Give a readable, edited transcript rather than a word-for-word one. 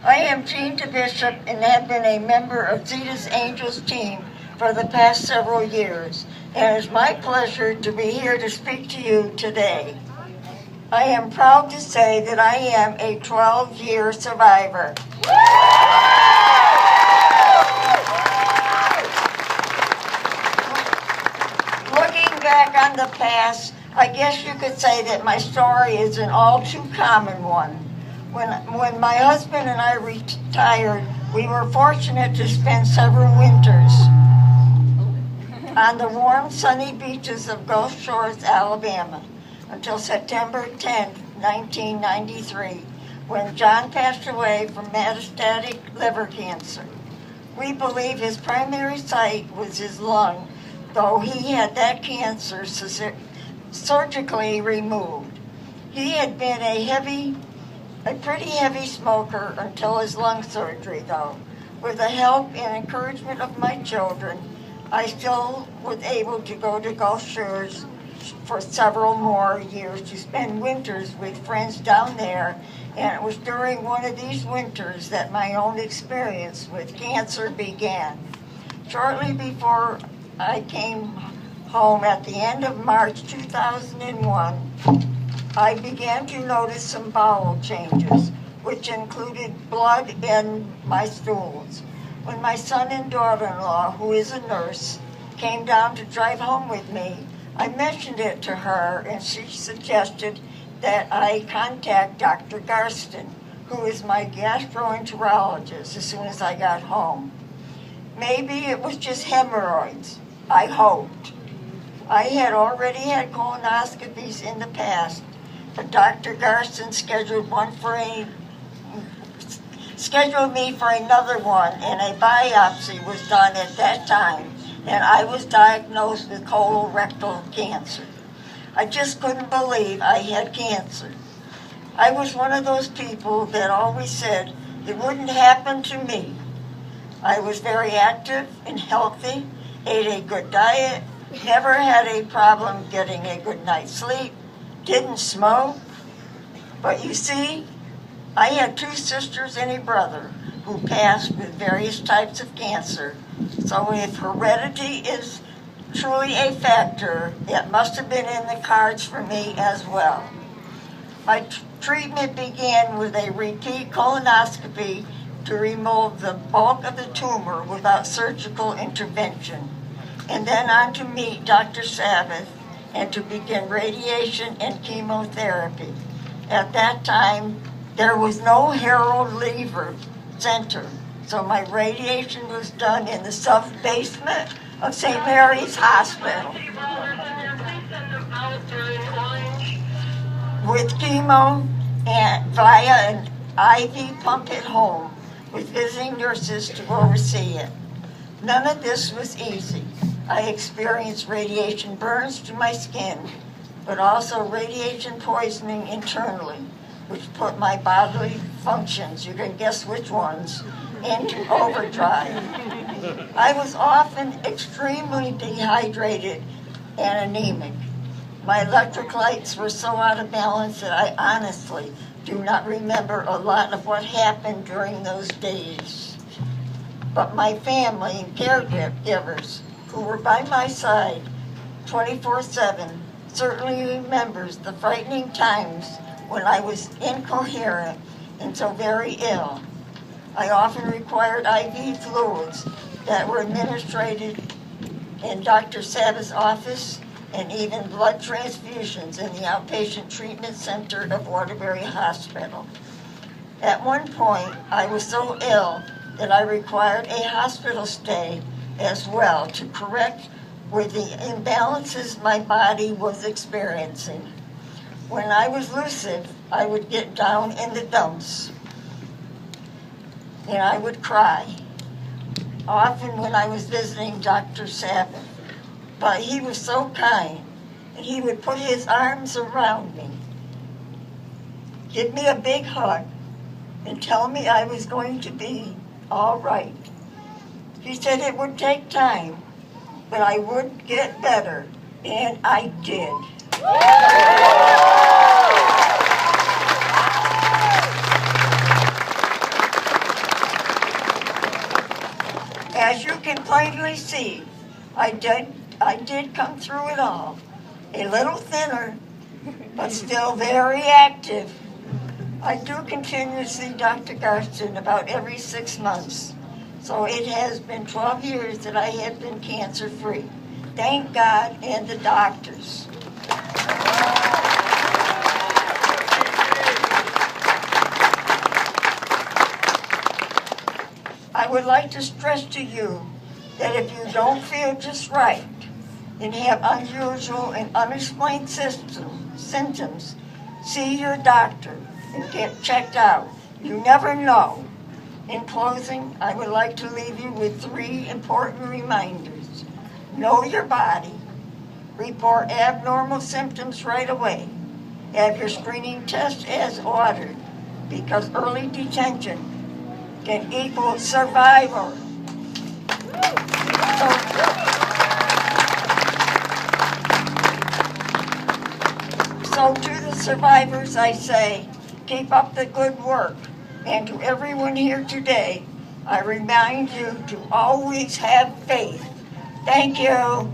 I am Jean DeBisschop and have been a member of Zeta's Angels team for the past several years, and it is my pleasure to be here to speak to you today. I am proud to say that I am a 12-year survivor. Looking back on the past, I guess you could say that my story is an all too common one. When my husband and I retired, we were fortunate to spend several winters on the warm, sunny beaches of Gulf Shores, Alabama, until September 10, 1993, when John passed away from metastatic liver cancer. We believe his primary site was his lung, though he had that cancer surgically removed. He had been a pretty heavy smoker until his lung surgery, though. With the help and encouragement of my children, I still was able to go to Gulf Shores for several more years to spend winters with friends down there, and it was during one of these winters that my own experience with cancer began. Shortly before I came home at the end of March 2001, I began to notice some bowel changes, which included blood in my stools. When my son and daughter-in-law, who is a nurse, came down to drive home with me, I mentioned it to her, and she suggested that I contact Dr. Garston, who is my gastroenterologist, as soon as I got home. Maybe it was just hemorrhoids, I hoped. I had already had colonoscopies in the past, but Dr. Garston scheduled me for another one, and a biopsy was done at that time, and I was diagnosed with colorectal cancer. I just couldn't believe I had cancer. I was one of those people that always said it wouldn't happen to me. I was very active and healthy, ate a good diet, never had a problem getting a good night's sleep, didn't smoke. But you see, I had two sisters and a brother who passed with various types of cancer. So if heredity is truly a factor, it must have been in the cards for me as well. My treatment began with a repeat colonoscopy to remove the bulk of the tumor without surgical intervention, and then on to meet Dr. Sabbath and to begin radiation and chemotherapy. At that time, there was no Harold Lever Center, so my radiation was done in the sub-basement of St. Mary's Hospital with chemo and via an IV pump at home with visiting nurses to oversee it. None of this was easy. I experienced radiation burns to my skin, but also radiation poisoning internally, which put my bodily functions, you can guess which ones, into overdrive. I was often extremely dehydrated and anemic. My electrolytes were so out of balance that I honestly do not remember a lot of what happened during those days. But my family and caregivers, who were by my side 24/7, certainly remembers the frightening times when I was incoherent and so very ill. I often required IV fluids that were administered in Dr. Sabbath's office, and even blood transfusions in the outpatient treatment center of Waterbury Hospital. At one point, I was so ill that I required a hospital stay as well to correct with the imbalances my body was experiencing. When I was lucid, I would get down in the dumps and I would cry, often when I was visiting Dr. Sabbath. But he was so kind, and he would put his arms around me, give me a big hug, and tell me I was going to be all right. He said it would take time, but I would get better, and I did. As you can plainly see, I did come through it all. A little thinner, but still very active. I do continue to see Dr. Garston about every 6 months. So it has been 12 years that I have been cancer-free. Thank God and the doctors. I would like to stress to you that if you don't feel just right and have unusual and unexplained symptoms, see your doctor and get checked out. You never know. In closing, I would like to leave you with 3 important reminders. Know your body. Report abnormal symptoms right away. Have your screening test as ordered, because early detection can equal survival. So to the survivors I say, keep up the good work. And to everyone here today, I remind you to always have faith. Thank you.